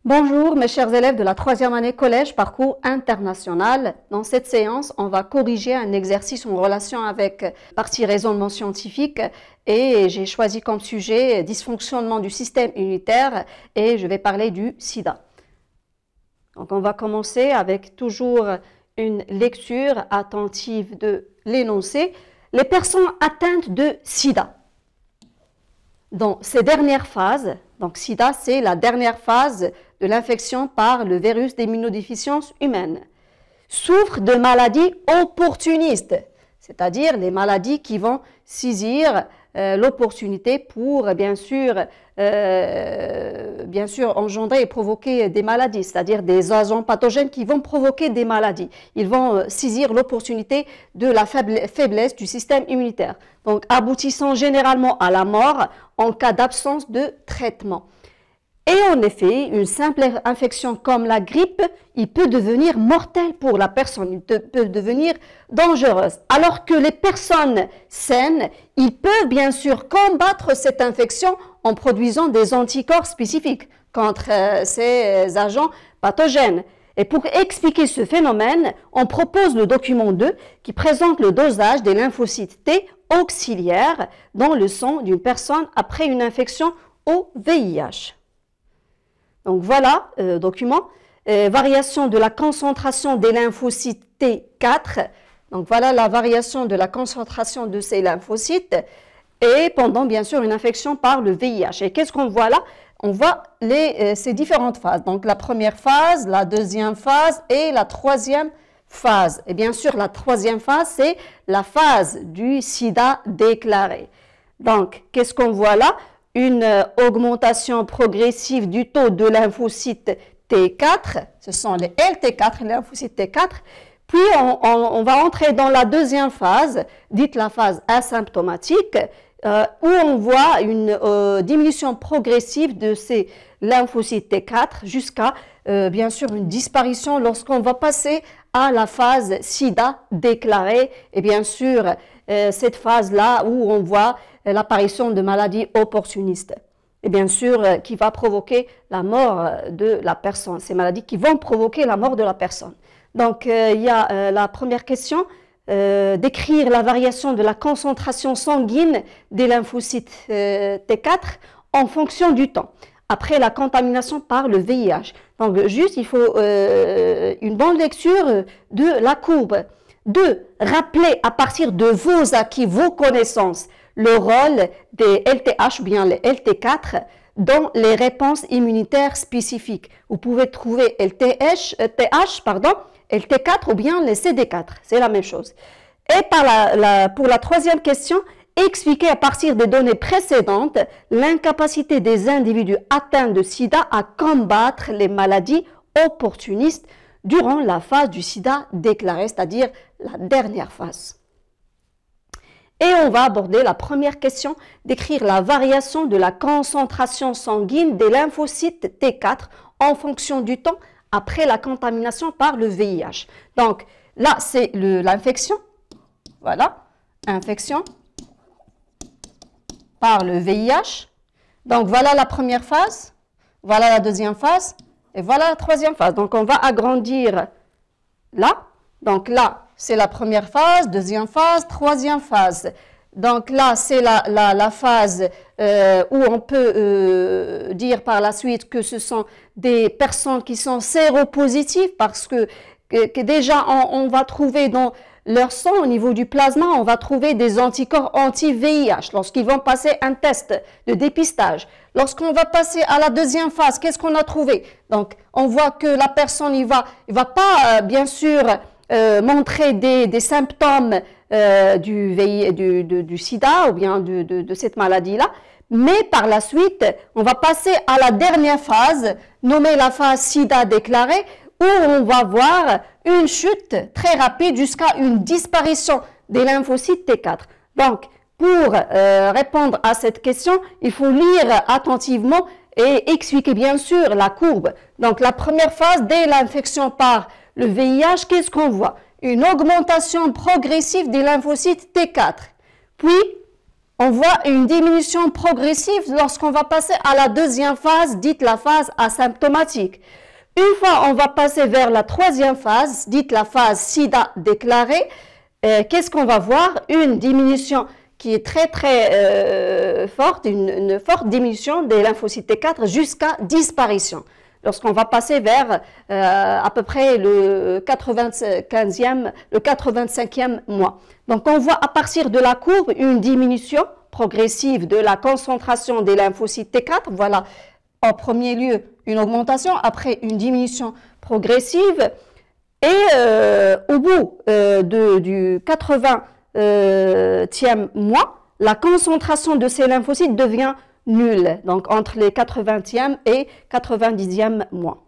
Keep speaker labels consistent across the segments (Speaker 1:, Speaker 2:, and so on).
Speaker 1: Bonjour mes chers élèves de la troisième année collège parcours international. Dans cette séance, on va corriger un exercice en relation avec partie raisonnement scientifique et j'ai choisi comme sujet dysfonctionnement du système immunitaire et je vais parler du sida. Donc on va commencer avec toujours une lecture attentive de l'énoncé. Les personnes atteintes de sida. Dans ces dernières phases, donc sida c'est la dernière phase de l'infection par le virus d'immunodéficience humaine, souffrent de maladies opportunistes, c'est-à-dire les maladies qui vont saisir l'opportunité pour bien sûr engendrer et provoquer des maladies, c'est-à-dire des agents pathogènes qui vont provoquer des maladies. Ils vont saisir l'opportunité de la faiblesse du système immunitaire, donc aboutissant généralement à la mort en cas d'absence de traitement. Et en effet, une simple infection comme la grippe, il peut devenir mortel pour la personne, il peut devenir dangereuse. Alors que les personnes saines, ils peuvent bien sûr combattre cette infection en produisant des anticorps spécifiques contre ces agents pathogènes. Et pour expliquer ce phénomène, on propose le document 2 qui présente le dosage des lymphocytes T auxiliaires dans le sang d'une personne après une infection au VIH. Donc voilà, document, variation de la concentration des lymphocytes T4, donc voilà la variation de la concentration de ces lymphocytes et pendant bien sûr une infection par le VIH. Et qu'est-ce qu'on voit là? On voit ces différentes phases, donc la première phase, la deuxième phase et la troisième phase. Et bien sûr la troisième phase c'est la phase du sida déclaré. Donc qu'est-ce qu'on voit là? Une augmentation progressive du taux de lymphocytes T4, ce sont les LT4, les lymphocytes T4, puis on va entrer dans la deuxième phase, dite la phase asymptomatique, où on voit une diminution progressive de ces lymphocytes T4 jusqu'à bien sûr une disparition lorsqu'on va passer à la phase sida déclarée et bien sûr cette phase-là où on voit l'apparition de maladies opportunistes et bien sûr qui va provoquer la mort de la personne, ces maladies qui vont provoquer la mort de la personne. Donc il y a la première question, décrire la variation de la concentration sanguine des lymphocytes T4 en fonction du temps après la contamination par le VIH. Donc juste il faut une bonne lecture de la courbe. 2. Rappeler à partir de vos acquis, vos connaissances, le rôle des LTH ou bien les LT4 dans les réponses immunitaires spécifiques. Vous pouvez trouver LTH, LT4 ou bien les CD4, c'est la même chose. Et pour la troisième question, expliquer à partir des données précédentes l'incapacité des individus atteints de sida à combattre les maladies opportunistes durant la phase du sida déclaré, c'est-à-dire la dernière phase. Et on va aborder la première question, décrire la variation de la concentration sanguine des lymphocytes T4 en fonction du temps après la contamination par le VIH. Donc là, c'est l'infection, voilà, infection par le VIH. Donc voilà la première phase, voilà la deuxième phase et voilà la troisième phase. Donc on va agrandir là. Donc là, c'est la première phase, deuxième phase, troisième phase. Donc là, c'est la phase où on peut dire par la suite que ce sont des personnes qui sont séropositives parce que déjà on va trouver dans leur sang, au niveau du plasma, on va trouver des anticorps anti-VIH lorsqu'ils vont passer un test de dépistage. Lorsqu'on va passer à la deuxième phase, qu'est-ce qu'on a trouvé? Donc on voit que la personne il va pas bien sûr montrer des symptômes du sida ou bien de cette maladie-là, mais par la suite, on va passer à la dernière phase, nommée la phase sida déclarée, où on va voir une chute très rapide jusqu'à une disparition des lymphocytes T4. Donc, pour répondre à cette question, il faut lire attentivement et expliquer bien sûr la courbe. Donc, la première phase, dès l'infection par le VIH, qu'est-ce qu'on voit? Une augmentation progressive des lymphocytes T4. Puis, on voit une diminution progressive lorsqu'on va passer à la deuxième phase, dite la phase asymptomatique. Une fois on va passer vers la troisième phase, dite la phase sida déclarée, qu'est-ce qu'on va voir? Une diminution qui est très forte, une forte diminution des lymphocytes T4 jusqu'à disparition. Lorsqu'on va passer vers à peu près le 85e mois. Donc on voit à partir de la courbe une diminution progressive de la concentration des lymphocytes T4. Voilà en premier lieu une augmentation, après une diminution progressive. Et au bout du 80e mois, la concentration de ces lymphocytes devient nulle, donc entre les 80e et 90e mois.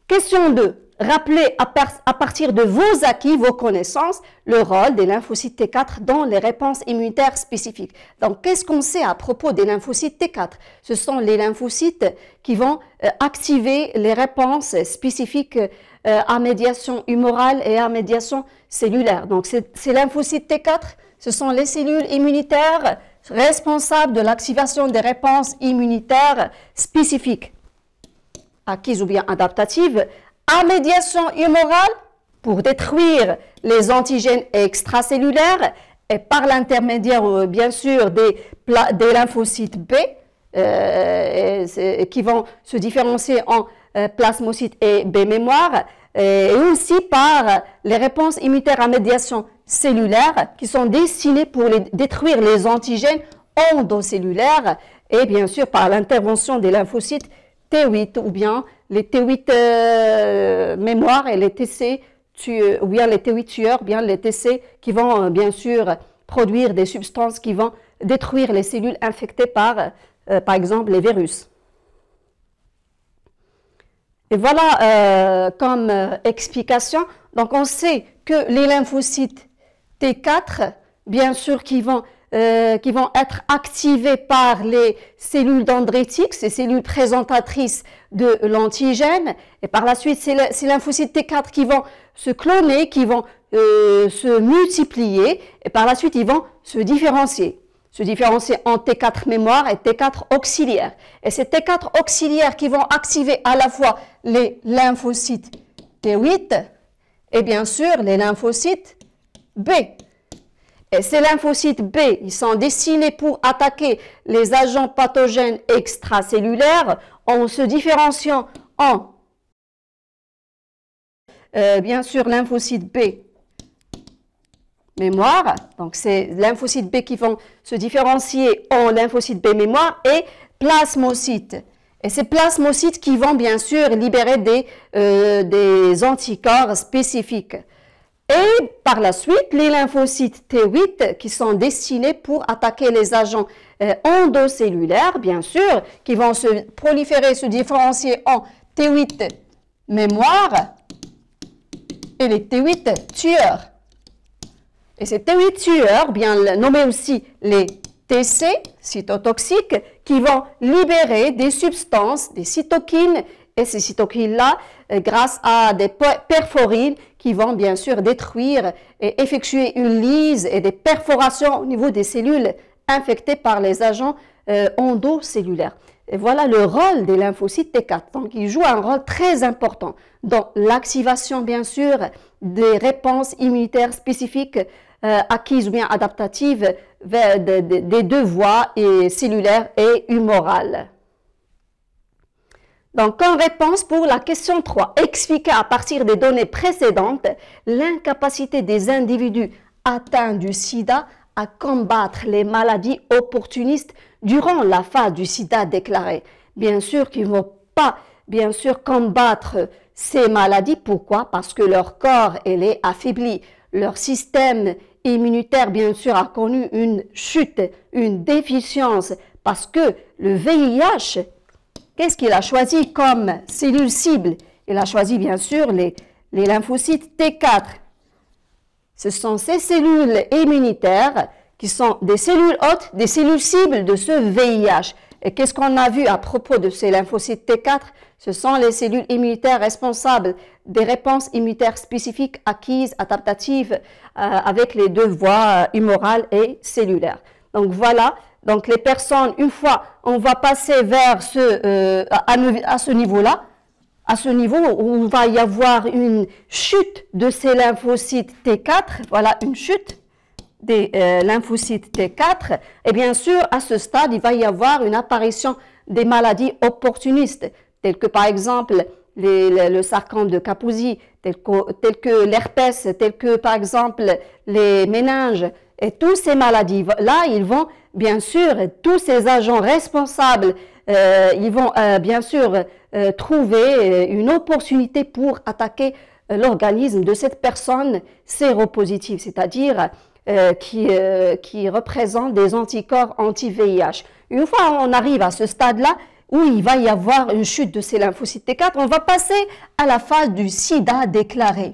Speaker 1: Question 2. Rappelez à partir de vos acquis, vos connaissances, le rôle des lymphocytes T4 dans les réponses immunitaires spécifiques. Donc, qu'est-ce qu'on sait à propos des lymphocytes T4? Ce sont les lymphocytes qui vont activer les réponses spécifiques à médiation humorale et à médiation cellulaire. Donc, ces lymphocytes T4, ce sont les cellules immunitaires responsables de l'activation des réponses immunitaires spécifiques, acquises ou bien adaptatives, à médiation humorale pour détruire les antigènes extracellulaires et par l'intermédiaire, bien sûr, des lymphocytes B qui vont se différencier en plasmocytes et B mémoire, et aussi par les réponses immunitaires à médiation cellulaire qui sont destinées pour détruire les antigènes endocellulaires et bien sûr par l'intervention des lymphocytes T8 ou bien les T8 mémoire et les TC ou bien les T8 tueurs, bien les TC qui vont bien sûr produire des substances qui vont détruire les cellules infectées par exemple les virus. Et voilà comme explication. Donc on sait que les lymphocytes T4, bien sûr, qui vont être activés par les cellules dendritiques, ces cellules présentatrices de l'antigène, et par la suite, ces lymphocytes T4 qui vont se cloner, qui vont se multiplier, et par la suite, ils vont se différencier en T4 mémoire et T4 auxiliaires. Et ces T4 auxiliaires qui vont activer à la fois les lymphocytes T8 et bien sûr les lymphocytes B. Et ces lymphocytes B, ils sont destinés pour attaquer les agents pathogènes extracellulaires en se différenciant en, bien sûr, lymphocytes B mémoire. Donc, c'est lymphocytes B qui vont se différencier en lymphocytes B mémoire et plasmocytes. Et ces plasmocytes qui vont, bien sûr, libérer des anticorps spécifiques. Et par la suite, les lymphocytes T8 qui sont destinés pour attaquer les agents endocellulaires, bien sûr, qui vont se proliférer, se différencier en T8 mémoire et les T8 tueurs. Et ces T8 tueurs, bien nommés aussi les TC, cytotoxiques, qui vont libérer des substances, des cytokines, et ces cytokines-là, grâce à des perforines qui vont bien sûr détruire et effectuer une lyse et des perforations au niveau des cellules infectées par les agents endocellulaires. Et voilà le rôle des lymphocytes T4. Donc, ils jouent un rôle très important dans l'activation, bien sûr, des réponses immunitaires spécifiques acquises ou bien adaptatives des deux voies cellulaires et humorales. Donc, en réponse pour la question 3, expliquer à partir des données précédentes l'incapacité des individus atteints du sida à combattre les maladies opportunistes durant la phase du sida déclarée. Bien sûr qu'ils ne vont pas, bien sûr, combattre ces maladies. Pourquoi? Parce que leur corps est affaibli. Leur système immunitaire, bien sûr, a connu une chute, une déficience, parce que le VIH, qu'est-ce qu'il a choisi comme cellule cible? Il a choisi, bien sûr, les lymphocytes T4. Ce sont ces cellules immunitaires qui sont des cellules hôtes, des cellules cibles de ce VIH. Et qu'est-ce qu'on a vu à propos de ces lymphocytes T4? Ce sont les cellules immunitaires responsables des réponses immunitaires spécifiques acquises, adaptatives, avec les deux voies humorales et cellulaires. Donc voilà, donc les personnes, une fois, on va passer vers à ce niveau-là, à ce niveau où il va y avoir une chute de ces lymphocytes T4, voilà une chute des lymphocytes T4, et bien sûr, à ce stade, il va y avoir une apparition des maladies opportunistes, telles que par exemple le sarcome de Kaposi, tel que l'herpès, telles que par exemple les méninges, et toutes ces maladies-là, ils vont bien sûr, tous ces agents responsables, ils vont bien sûr trouver une opportunité pour attaquer l'organisme de cette personne séropositive, c'est-à-dire qui représente des anticorps anti-VIH. Une fois on arrive à ce stade-là, où il va y avoir une chute de ces lymphocytes T4, on va passer à la phase du sida déclaré.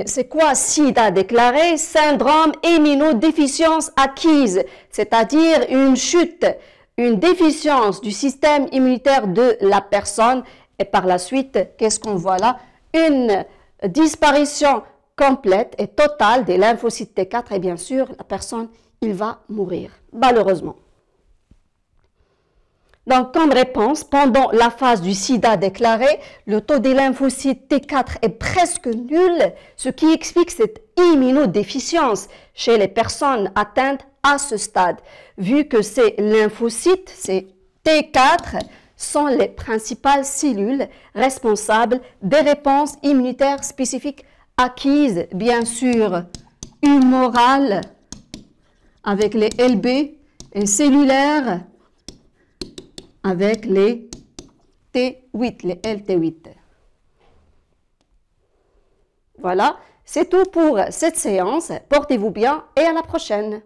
Speaker 1: C'est quoi sida déclaré? Syndrome immunodéficience acquise, c'est-à-dire une chute, une déficience du système immunitaire de la personne. Et par la suite, qu'est-ce qu'on voit là? Une disparition complète et totale des lymphocytes T4 et bien sûr, la personne, il va mourir, malheureusement. Donc, comme réponse, pendant la phase du sida déclaré, le taux des lymphocytes T4 est presque nul, ce qui explique cette immunodéficience chez les personnes atteintes à ce stade, vu que ces lymphocytes, ces T4, sont les principales cellules responsables des réponses immunitaires spécifiques acquises, bien sûr, humorales, avec les LB, et cellulaires, avec les T8, les LT8. Voilà, c'est tout pour cette séance. Portez-vous bien et à la prochaine.